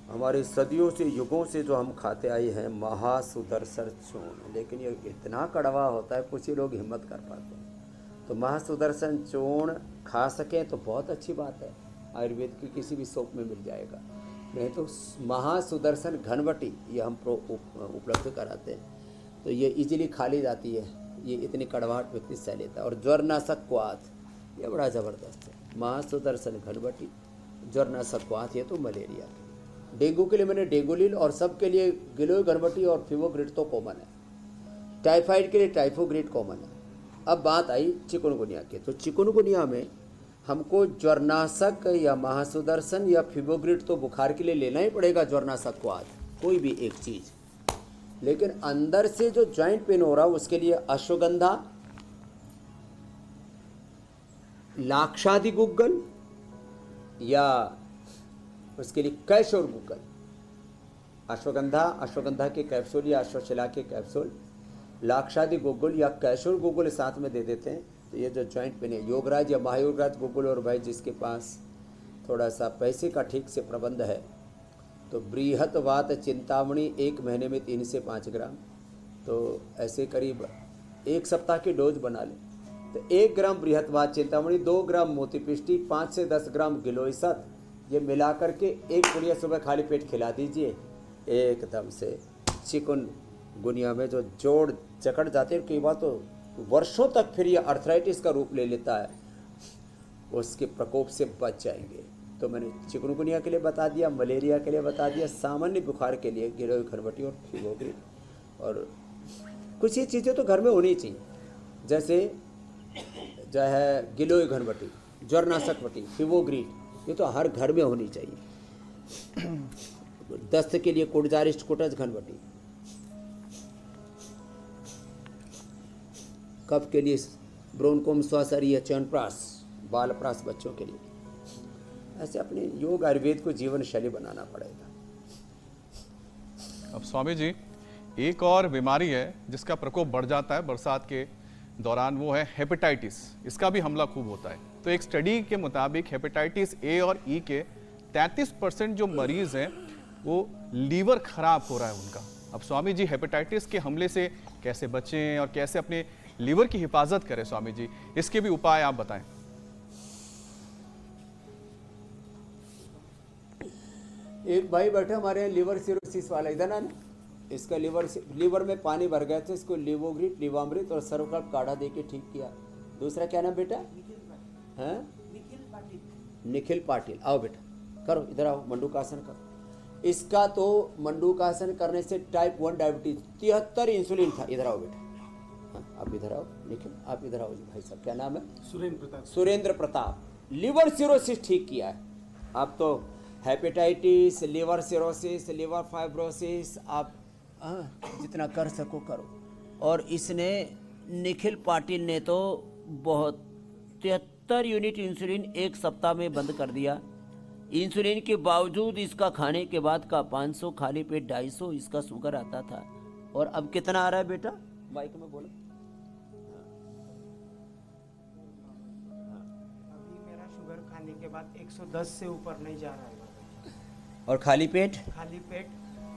हमारे सदियों से, युगों से जो हम खाते आए हैं, महासुदर्शन चूर्ण। लेकिन ये इतना कड़वा होता है, कुछ ही लोग हिम्मत कर पाते हैं। तो महासुदर्शन चूर्ण खा सकें तो बहुत अच्छी बात है, आयुर्वेद की किसी भी शॉप में मिल जाएगा। नहीं तो महासुदर्शन घनवटी ये हम उपलब्ध कराते हैं, तो ये इजीली खा ली जाती है। ये इतनी कड़वाहट व्यक्ति सह लेता है। और ज्वरनाशक क्वाथ ये बड़ा ज़बरदस्त है, महासुदर्शन घनवटी, ज्वरनाशक क्वाथ, ये तो मलेरिया के लिए। डेंगू के लिए मैंने डेंगुलिन, और सबके लिए गिलोय घनवटी और फीवोग्रिड तो कॉमन है। टाइफाइड के लिए टाइफोग्रिड कॉमन है। अब बात आई चिकनगुनिया की, तो चिकनगुनिया में हमको ज्वरनाशक या महासुदर्शन या फीवोग्रिड तो बुखार के लिए लेना ही पड़ेगा, ज्वरनाशक क्वाथ, कोई भी एक चीज़। लेकिन अंदर से जो जॉइंट पेन हो रहा है उसके लिए अश्वगंधा, लाक्षादि गुग्गल या उसके लिए कैशोर गुग्गल। अश्वगंधा के कैप्सूल या अश्वशिला के कैप्सूल, लाक्षादि गुग्गल या कैशोर गुग्गल साथ में दे देते हैं। तो ये जो जॉइंट पेन है, योगराज या महायोगराज गुग्गल, और भाई जिसके पास थोड़ा सा पैसे का ठीक से प्रबंध है तो बृहतवात चिंतामणि 1 महीने में 3 से 5 ग्राम, तो ऐसे करीब 1 सप्ताह की डोज बना लें। तो 1 ग्राम बृहतवात चिंतामणि, 2 ग्राम मोतीपिष्टी, 5 से 10 ग्राम गिलोयसत, ये मिला करके 1 पुड़िया सुबह खाली पेट खिला दीजिए। एकदम से चिकनगुनिया में जो जोड़ जकड़ जाते हैं, कई बार तो वर्षों तक फिर ये अर्थराइटिस का रूप ले लेता है, उसके प्रकोप से बच जाएंगे। तो मैंने चिकनगुनिया के लिए बता दिया, मलेरिया के लिए बता दिया, सामान्य बुखार के लिए गिलोय घनवटी और फीवोग्रिड। और कुछ ये चीज़ें तो घर में होनी चाहिए, जैसे जो है गिलोय घनवटी, ज्वरनाशक वटी, फीवोग्रिड, ये तो हर घर में होनी चाहिए। दस्त के लिए कोडजारिस्ट कोटज घनवटी, कफ के लिए ब्रोनकोम स्वासरी या च्यवनप्राश, बालप्राश बच्चों के लिए। ऐसे अपने योग आयुर्वेद को जीवन शैली बनाना पड़ेगा। अब स्वामी जी, एक और बीमारी है जिसका प्रकोप बढ़ जाता है बरसात के दौरान, वो है हेपेटाइटिस। इसका भी हमला खूब होता है। तो एक स्टडी के मुताबिक हेपेटाइटिस ए और ई के 33% जो मरीज हैं वो लीवर खराब हो रहा है उनका। अब स्वामी जी, हेपेटाइटिस के हमले से कैसे बचें और कैसे अपने लीवर की हिफाजत करें स्वामी जी, इसके भी उपाय आप बताएं। एक भाई बैठे हमारे यहाँ लीवर सिरोसिस वाला, इधर ना, इसका लीवर में पानी भर गया था, इसको लिवोग्रिट, लिवामृत और सर्वकल्प काढ़ा दे के ठीक किया। दूसरा क्या नाम बेटा? हैं? निखिल पाटिल, आओ बेटा करो, इधर आओ, मंडूकासन करो। इसका तो मंडूकासन करने से टाइप 1 डायबिटीज 73 इंसुलिन था। इधर आओ बेटा, हाँ, आप इधर आओ निखिल, आप इधर आओ जी भाई साहब, क्या नाम है? सुरेंद्र प्रताप। सुरेंद्र प्रताप। लिवर सिरोसिस ठीक किया है। आप तो hepatitis, liver cirrhosis, liver fibrosis, आप जितना कर सको करो। और इसने निखिल पाटिल ने तो बहुत 73 यूनिट इंसुलिन एक सप्ताह में बंद कर दिया। इंसुलिन के बावजूद इसका खाने के बाद का 500, खाली पेट 250 इसका शुगर आता था। और अब कितना आ रहा है बेटा? माइक में बोलो। अभी मेरा शुगर खाने के बाद 110 से ऊपर नहीं जा रहा है। और खाली पेट? खाली पेट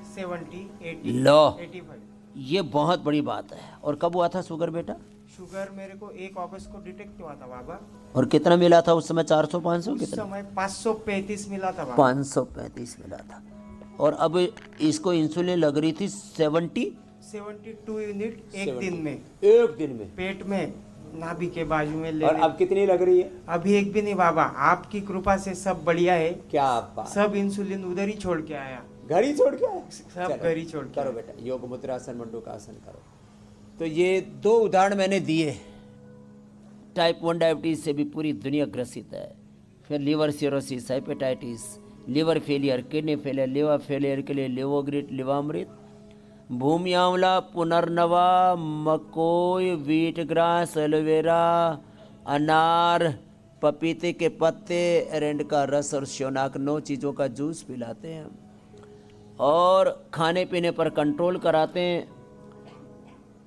70, 80, लो 85। ये बहुत बड़ी बात है। और कब हुआ था शुगर बेटा? शुगर मेरे को 1 अगस्त को डिटेक्ट हुआ था बाबा। और कितना मिला था उस समय? 400 500 उस कितना? समय 535 मिला था बाबा। 535 मिला था। और अब इसको इंसुलिन लग रही थी 72 यूनिट एक दिन में, एक दिन में पेट में, नाभि के बाजू में ले। और अब कितनी लग रही है? अभी एक भी नहीं बाबा, आपकी कृपा से सब बढ़िया है। क्या बात। सब इंसुलिन उधर ही छोड़ के आया, घर ही छोड़ के आए? सब घर ही छोड़ के करो आया। बेटा, योग मुद्रासन, मंडूकासन करो। तो ये 2 उदाहरण मैंने दिए। टाइप 1 डायबिटीज से भी पूरी दुनिया ग्रसित है। फिर liver cirrhosis, hepatitis, liver failure, kidney failure, liver failure के लिए लिवोग्रिट, लिवामृत, भूमि आंवला, पुनर्नवा, मकोई, व्हीट ग्रास, एलोवेरा, अनार, पपीते के पत्ते, एरंड का रस और श्योनाक, 9 चीज़ों का जूस पिलाते हैं। और खाने पीने पर कंट्रोल कराते हैं।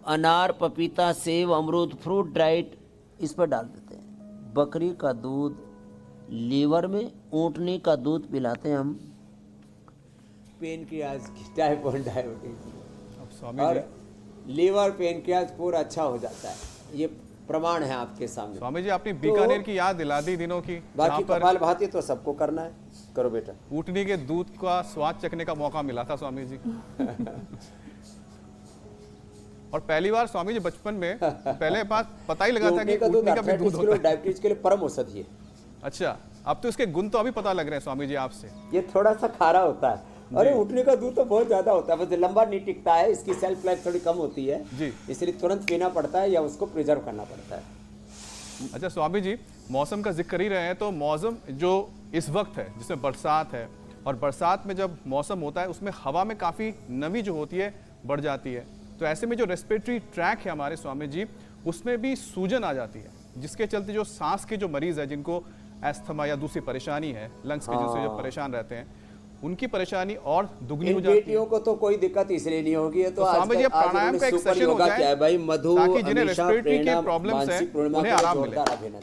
अनार, पपीता, सेब, अमरूद, फ्रूट ड्राइट इस पर डाल देते हैं। बकरी का दूध लीवर में, ऊँटनी का दूध पिलाते हैं हम। पेनक्रियाज की टाइप 1 डायबिटीज अब स्वामी और जी, लीवर पेनक्रियाज पूरा अच्छा हो जाता है। ये प्रमाण है आपके सामने। स्वामी जी आपने बीकानेर की याद दिला दी दिनों की, बाकी जहाँ पर कपालभाति तो सबको करना है। करो बेटा। ऊँटनी के दूध का स्वाद चखने का मौका मिला था स्वामी जी। और पहली बार स्वामी जी बचपन में पहले बात पता ही लगा था कि ऊँटनी ऊँटनी का भी दूध होता है। डायबिटीज के लिए परम औषधि है। अच्छा, अब तो इसके गुण तो अभी पता लग रहे हैं स्वामी जी आपसे। ये थोड़ा सा खारा होता है। अरे ऊँटनी का दूध तो बहुत ज्यादा होता है, बस लंबा नहीं टिकता है, इसकी सेल्फ लाइफ थोड़ी कम होती है जी। इसलिए तुरंत पीना पड़ता है या उसको प्रिजर्व करना पड़ता है। अच्छा स्वामी जी, मौसम का जिक्र कर ही रहे हैं, तो मौसम जो इस वक्त है जिसमें बरसात है, और बरसात में जब मौसम होता है उसमें हवा में काफ़ी नमी जो होती है बढ़ जाती है। तो ऐसे में जो रेस्पिरेटरी ट्रैक है हमारे स्वामी जी, उसमें भी सूजन आ जाती है, जिसके चलते जो सांस के जो मरीज है जिनको एस्थमा या दूसरी परेशानी है, लंग्स की जिससे जो परेशान रहते हैं, उनकी परेशानी और दुगनी हो जाती है। बेटियों को तो कोई दिक्कत इसलिए नहीं होगी। ये तो स्वामी जी प्राणायाम का एक सेशन हो जाए, क्या है भाई, मधु, ताकि जिन्हें अमीषा, रेस्पिरेटरी के प्रेरणा, प्रॉब्लम्स मानसिक हैं पूर्णिमा उन्हें को आराम मिले। जोरदार अभिनंदन।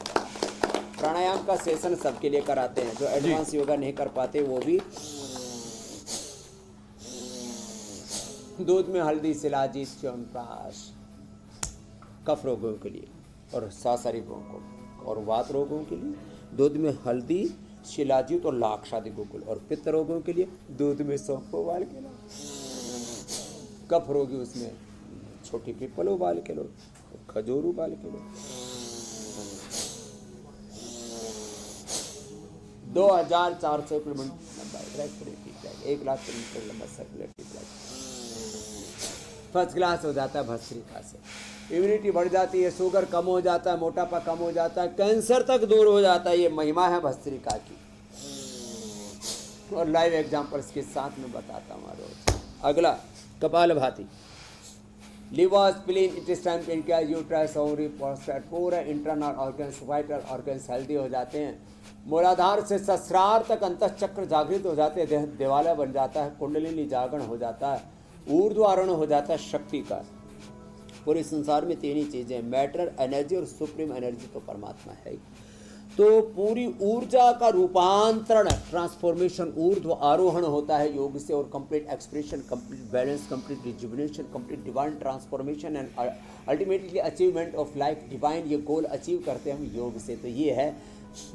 प्राणायाम का सेशन सबके लिए कराते हैं, जो एडवांस योगा नहीं कर पाते वो भी। दूध में हल्दी, शिलाजीत, च्यवनप्राश, कफ रोगों के लिए और सांसारिक रोगों को, और वात रोगों के लिए दूध में हल्दी, शिलाजीत और लाक्षादि गोकुल, और पित्त रोगों के लिए दूध में सौंफ उबाल के लो। कफ रोगी उसमें छोटी पीपल उबाल के लो, खजूर उबाल के लो। 2400 किलोमीटर लंबा रेस्पिरेटरी ट्रैक, 1 लाख किलोमीटर लंबा सर्कुलेटरी ट्रैक, फर्स्ट क्लास हो जाता है भस्त्रिका से। इम्यूनिटी बढ़ जाती है, शुगर कम हो जाता है, मोटापा कम हो जाता है, कैंसर तक दूर हो जाता है। ये महिमा है भस्त्रिका की, और लाइव एग्जांपल्स के साथ में बताता हूँ रोज। अगला kapalbhati, liver, spleen, intestine, pancreas, uterus, ovary, prostate, पूरे internal organs, vital organs healthy हो जाते हैं। मूलाधार से सहस्रार तक अंतःचक्र जागृत हो जाते हैं, देह देवालय बन जाता है, कुंडलिनी जागरण हो जाता है, ऊर्ध्वारण हो जाता है शक्ति का। पूरे संसार में 3 ही चीज़ें, मैटर, एनर्जी और सुप्रीम एनर्जी तो परमात्मा है ही। तो पूरी ऊर्जा का रूपांतरण, ट्रांसफॉर्मेशन, ऊर्ध्व आरोहण होता है योग से, और complete expression, complete balance, complete rejuvenation, complete divine transformation and ultimately achievement of life divine, ये गोल अचीव करते हैं हम योग से। तो ये है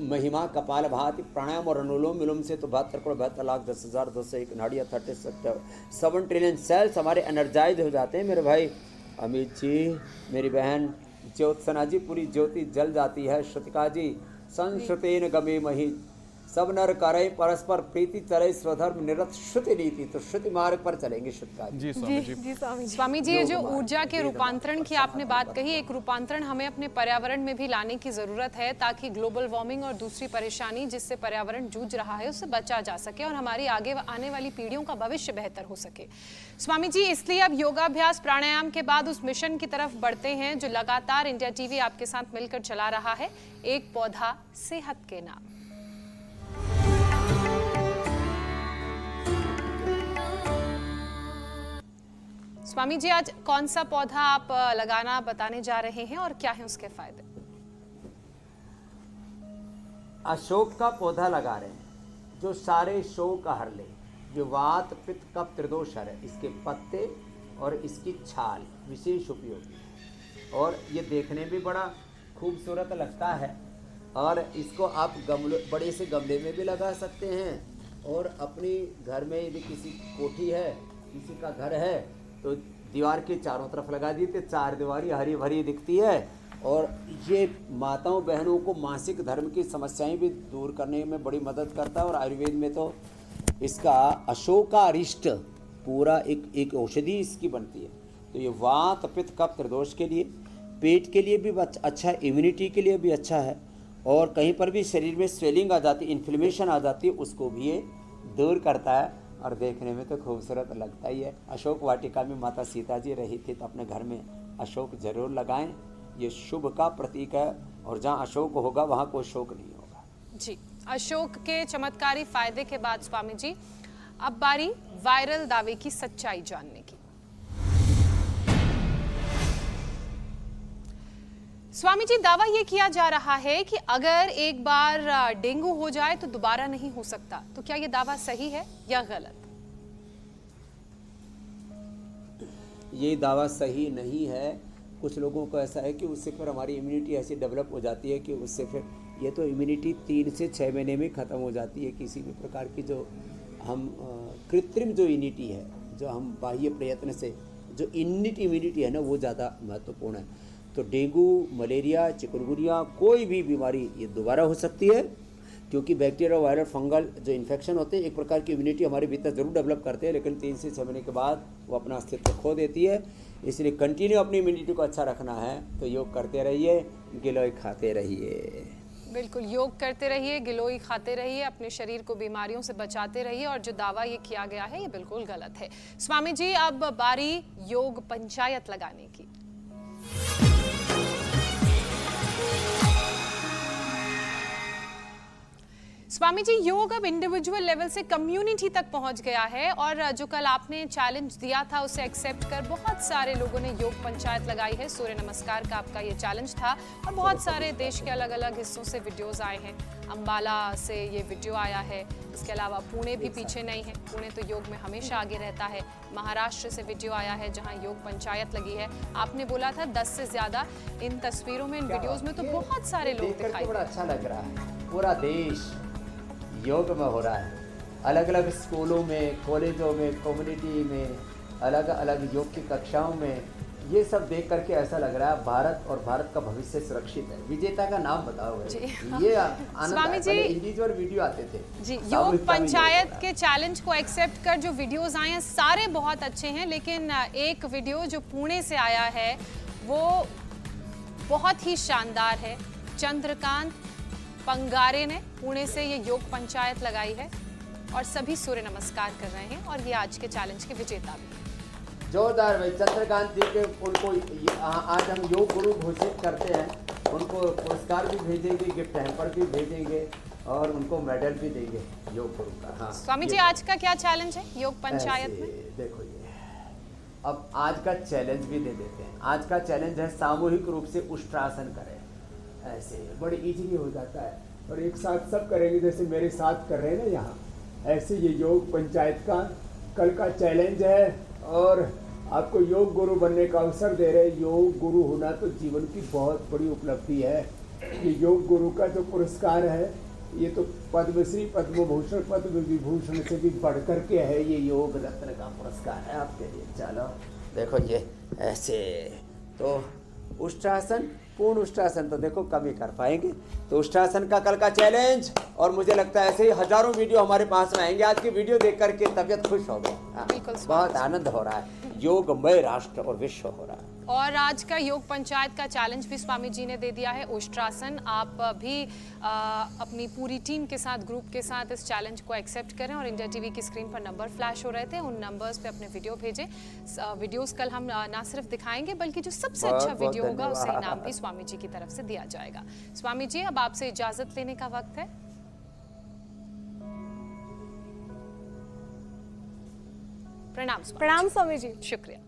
महिमा कपालभाति। प्राणायाम और अनुलोम विलोम से तो 72,10,10,201 नाड़ियाँ 7 ट्रिलियन सेल्स हमारे एनर्जाइज हो जाते हैं। मेरे भाई अमित जी, मेरी बहन ज्योत्सना जी, पूरी ज्योति जल जाती है। श्रुतिका जी, संश्रुतेन गमे मही सब नर करे परस्पर प्रीति चले स्वधर्म निरत श्रुति नीति। तो श्रुति मार्ग पर चलेंगे शुद्ध जी स्वामी जी। स्वामी जी, ये जो ऊर्जा के रूपांतरण की आपने बात कही, एक रूपांतरण हमें अपने पर्यावरण में भी लाने की जरूरत है ताकि ग्लोबल वार्मिंग और दूसरी परेशानी जिससे पर्यावरण जूझ रहा है उससे बचा जा सके और हमारी आगे आने वाली पीढ़ियों का भविष्य बेहतर हो सके। स्वामी जी, इसलिए अब योगाभ्यास प्राणायाम के बाद उस मिशन की तरफ बढ़ते हैं जो लगातार इंडिया टीवी आपके साथ मिलकर चला रहा है, एक पौधा सेहत के नाम। स्वामी जी, आज कौन सा पौधा आप लगाना बताने जा रहे हैं और क्या है उसके फायदे? अशोक का पौधा लगा रहे हैं जो सारे शोक हर ले, जो वात पित्त कफ त्रिदोष है। इसके पत्ते और इसकी छाल विशेष उपयोगी है और ये देखने में बड़ा खूबसूरत लगता है। और इसको आप बड़े से गमले में भी लगा सकते हैं और अपने घर में यदि किसी कोठी है, किसी का घर है, तो दीवार के चारों तरफ लगा दी तो चार दीवारी हरी भरी दिखती है। और ये माताओं बहनों को मासिक धर्म की समस्याएं भी दूर करने में बड़ी मदद करता है। और आयुर्वेद में तो इसका अशोकारिष्ट पूरा एक औषधि इसकी बनती है। तो ये वात पित्त कफ त्रिदोष के लिए, पेट के लिए भी अच्छा, इम्यूनिटी के लिए भी अच्छा है। और कहीं पर भी शरीर में स्वेलिंग आ जाती, इन्फ्लेमेशन आ जाती है, उसको भी ये दूर करता है और देखने में तो खूबसूरत लगता ही है। अशोक वाटिका में माता सीता जी रही थी तो अपने घर में अशोक जरूर लगाएं, ये शुभ का प्रतीक है और जहाँ अशोक होगा वहाँ कोई शोक नहीं होगा। जी, अशोक के चमत्कारी फायदे के बाद स्वामी जी, अब बारी वायरल दावे की सच्चाई जानने की। स्वामी जी, दावा ये किया जा रहा है कि अगर एक बार डेंगू हो जाए तो दोबारा नहीं हो सकता, तो क्या ये दावा सही है या गलत? ये दावा सही नहीं है। कुछ लोगों को ऐसा है कि उससे फिर हमारी इम्यूनिटी ऐसी डेवलप हो जाती है कि उससे फिर ये तो इम्यूनिटी 3 से 6 महीने में ख़त्म हो जाती है। किसी भी प्रकार की जो हम कृत्रिम जो इम्यूनिटी है, जो हम बाह्य प्रयत्न से जो इन्निट इम्यूनिटी है ना, वो ज़्यादा महत्वपूर्ण है। तो डेंगू, मलेरिया, चिकनगुनिया, कोई भी बीमारी ये दोबारा हो सकती है क्योंकि बैक्टीरिया, वायरल, फंगल जो इन्फेक्शन होते हैं एक प्रकार की इम्यूनिटी हमारे भीतर जरूर डेवलप करते हैं, लेकिन 3 से 6 महीने के बाद वो अपना अस्तित्व खो देती है। इसलिए कंटिन्यू अपनी इम्यूनिटी को अच्छा रखना है तो योग करते रहिए, गिलोय खाते रहिए। बिल्कुल, योग करते रहिए, गिलोई खाते रहिए, अपने शरीर को बीमारियों से बचाते रहिए और जो दावा ये किया गया है ये बिल्कुल गलत है। स्वामी जी, अब बारी योग पंचायत लगाने की। स्वामी जी, योग अब इंडिविजुअल लेवल से कम्युनिटी तक पहुंच गया है और जो कल आपने चैलेंज दिया था उसे एक्सेप्ट कर बहुत सारे लोगों ने योग पंचायत लगाई है। सूर्य नमस्कार का आपका ये चैलेंज था और बहुत सारे देश के अलग अलग हिस्सों से वीडियोस आए हैं। अंबाला से ये वीडियो आया है, इसके अलावा पुणे भी पीछे नहीं है, पुणे तो योग में हमेशा आगे रहता है। महाराष्ट्र से वीडियो आया है जहाँ योग पंचायत लगी है। आपने बोला था 10 से ज्यादा, इन तस्वीरों में, इन वीडियोज में तो बहुत सारे लोग दिखाई, बड़ा अच्छा लग रहा है। पूरा देश योग में हो रहा है, अलग अलग स्कूलों में, कॉलेजों में, कम्युनिटी में, अलग अलग योग की कक्षाओं में। ये सब देख करके ऐसा लग रहा है भारत और भारत का भविष्य सुरक्षित है। विजेता का नाम बताओ जी। ये स्वामी जी, इंडिविजुअल वीडियो आते थे जी, योग पंचायत के चैलेंज को एक्सेप्ट कर जो वीडियोस आए हैं सारे बहुत अच्छे हैं, लेकिन एक वीडियो जो पुणे से आया है वो बहुत ही शानदार है। चंद्रकांत पंगारे ने पुणे से ये योग पंचायत लगाई है और सभी सूर्य नमस्कार कर रहे हैं और ये आज के चैलेंज के विजेता भी। जोरदार भाई, चंद्रकांत जी के उनको आज हम योग गुरु घोषित करते हैं। उनको पुरस्कार भी भेजेंगे, गिफ्ट हैम्पर भी भेजेंगे और उनको मेडल भी देंगे योग गुरु का। हाँ स्वामी जी, आज का क्या चैलेंज है योग पंचायत में? देखो ये अब आज का चैलेंज भी दे देते हैं। आज का चैलेंज है सामूहिक रूप से उष्ट्रासन करें। ऐसे बड़ी इजीली हो जाता है और एक साथ सब करेंगे, जैसे मेरे साथ कर रहे हैं ना यहाँ, ऐसे ये योग पंचायत का कल का चैलेंज है और आपको योग गुरु बनने का अवसर दे रहे। योग गुरु होना तो जीवन की बहुत बड़ी उपलब्धि है। ये योग गुरु का जो पुरस्कार है ये तो पद्मश्री, पद्म भूषण, पद्म विभूषण से भी बढ़ कर के है। ये योग रत्न का पुरस्कार है आपके लिए। चलो देखो ये ऐसे, तो उष्ट्रासन पूर्ण उष्ट्रासन तो देखो कम ही कर पाएंगे। तो उष्ट्रासन का कल का चैलेंज, और मुझे लगता है ऐसे ही हजारों वीडियो हमारे पास में आएंगे। आज की वीडियो देख करके तबियत खुश हो गई। बिल्कुल बहुत आनंद हो रहा है। योगमय राष्ट्र और विश्व हो रहा है। और आज का योग पंचायत का चैलेंज भी स्वामी जी ने दे दिया है, उष्ट्रासन। आप भी अपनी पूरी टीम के साथ, ग्रुप के साथ इस चैलेंज को एक्सेप्ट करें। और इंडिया टीवी की स्क्रीन पर नंबर फ्लैश हो रहे थे, उन नंबर्स पे अपने वीडियो भेजें। वीडियोस कल हम ना सिर्फ दिखाएंगे बल्कि जो सबसे अच्छा वीडियो होगा उसे इनाम भी स्वामी जी की तरफ से दिया जाएगा। स्वामी जी, अब आपसे इजाजत लेने का वक्त है। प्रणाम स्वामी जी। शुक्रिया।